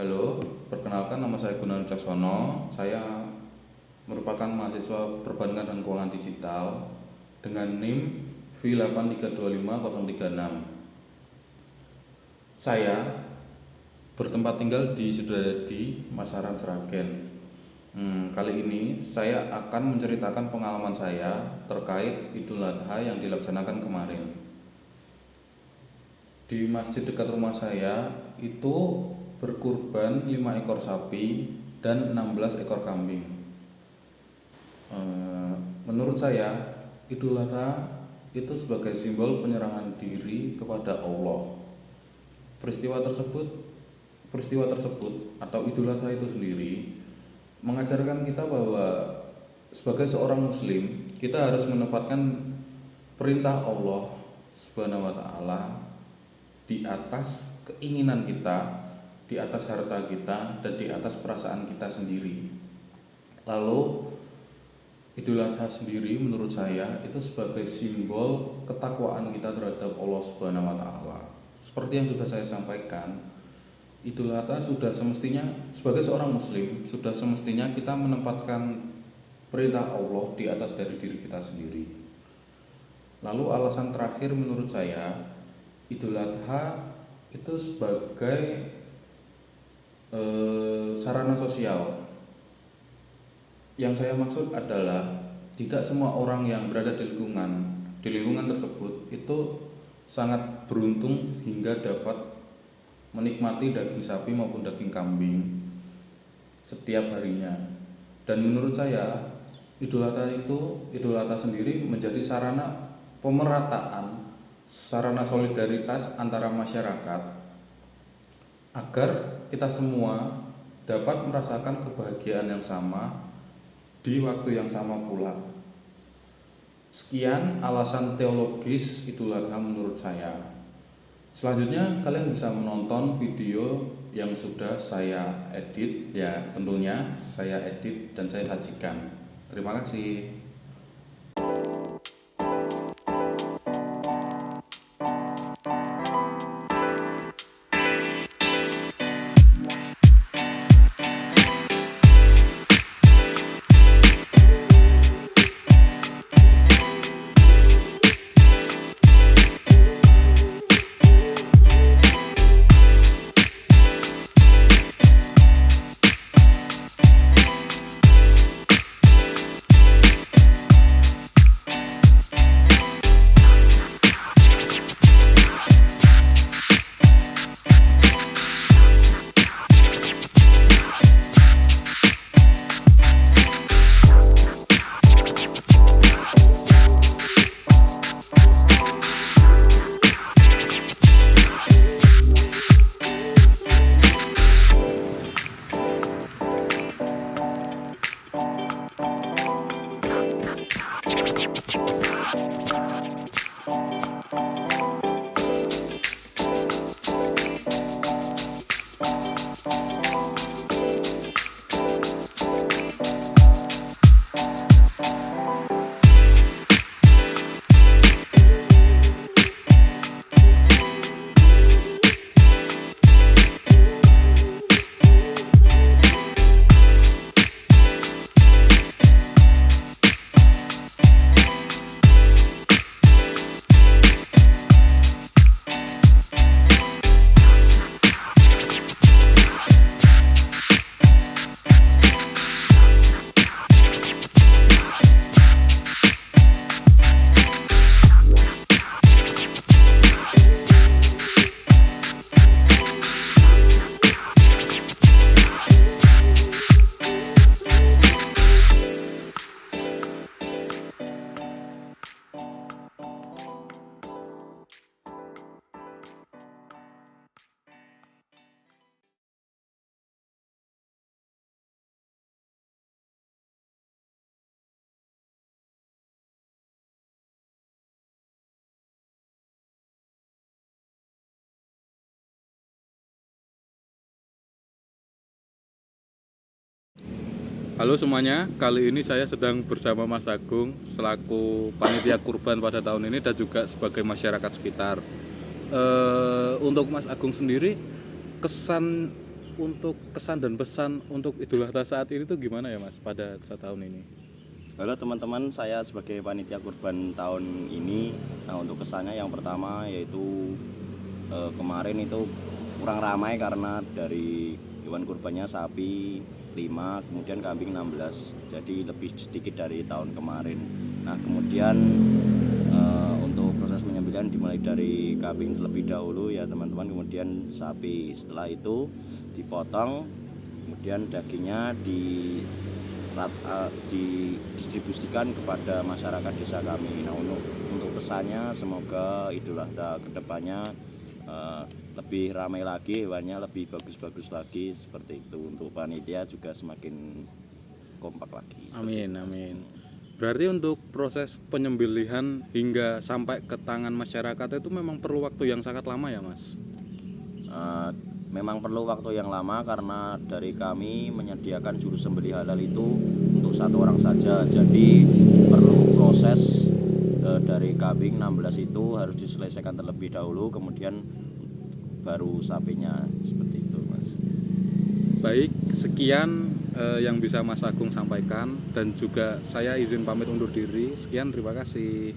Halo, perkenalkan nama saya Gunawan Wicaksono. Saya merupakan mahasiswa Perbankan dan Keuangan Digital dengan NIM V8325036. Saya bertempat tinggal di Sudadadi, Masaran, Sragen. Kali ini saya akan menceritakan pengalaman saya terkait Idul Adha yang dilaksanakan kemarin. Di masjid dekat rumah saya itu berkurban 5 ekor sapi dan 16 ekor kambing. Menurut saya Idul Adha itu sebagai simbol penyerahan diri kepada Allah. Peristiwa tersebut atau Idul Adha itu sendiri mengajarkan kita bahwa sebagai seorang muslim kita harus menempatkan perintah Allah Subhanahu wa taala di atas keinginan kita, di atas harta kita, dan di atas perasaan kita sendiri. Lalu Idul Adha sendiri menurut saya itu sebagai simbol ketakwaan kita terhadap Allah Subhanahu wa taala. Seperti yang sudah saya sampaikan, Idul Adha sudah semestinya sebagai seorang muslim sudah semestinya kita menempatkan perintah Allah di atas dari diri kita sendiri. Lalu alasan terakhir menurut saya Idul Adha itu sebagai sarana sosial. Yang saya maksud adalah tidak semua orang yang berada di lingkungan tersebut itu sangat beruntung hingga dapat menikmati daging sapi maupun daging kambing setiap harinya. Dan menurut saya Idul Adha sendiri menjadi sarana pemerataan, sarana solidaritas antara masyarakat agar kita semua dapat merasakan kebahagiaan yang sama di waktu yang sama pula. Sekian alasan teologis Idul Adha menurut saya. Selanjutnya kalian bisa menonton video yang sudah saya edit, ya tentunya saya edit dan saya sajikan. Terima kasih. Halo semuanya, kali ini saya sedang bersama Mas Agung selaku panitia kurban pada tahun ini dan juga sebagai masyarakat sekitar. Untuk Mas Agung sendiri, kesan untuk kesan dan pesan untuk Idul Adha saat ini tuh gimana ya Mas pada saat tahun ini? Halo teman-teman, saya sebagai panitia kurban tahun ini. Nah, untuk kesannya yang pertama yaitu kemarin itu kurang ramai karena dari hewan kurbannya sapi 5, kemudian kambing 16. Jadi lebih sedikit dari tahun kemarin. Nah, kemudian untuk proses penyembelihan dimulai dari kambing terlebih dahulu ya teman-teman, kemudian sapi. Setelah itu dipotong, kemudian dagingnya didistribusikan kepada masyarakat desa kami. Nah, untuk pesannya semoga Idul Adha kedepannya lebih ramai lagi, hewannya lebih bagus-bagus lagi seperti itu. Untuk panitia juga semakin kompak lagi. Amin, amin. Berarti untuk proses penyembelihan hingga sampai ke tangan masyarakat itu memang perlu waktu yang sangat lama ya Mas? Memang perlu waktu yang lama karena dari kami menyediakan juru sembelih halal itu untuk 1 orang saja. Jadi perlu proses dari kambing 16 itu harus diselesaikan terlebih dahulu, kemudian baru sapinya, seperti itu Mas. Baik, sekian yang bisa Mas Agung sampaikan dan juga saya izin pamit undur diri. Sekian, terima kasih.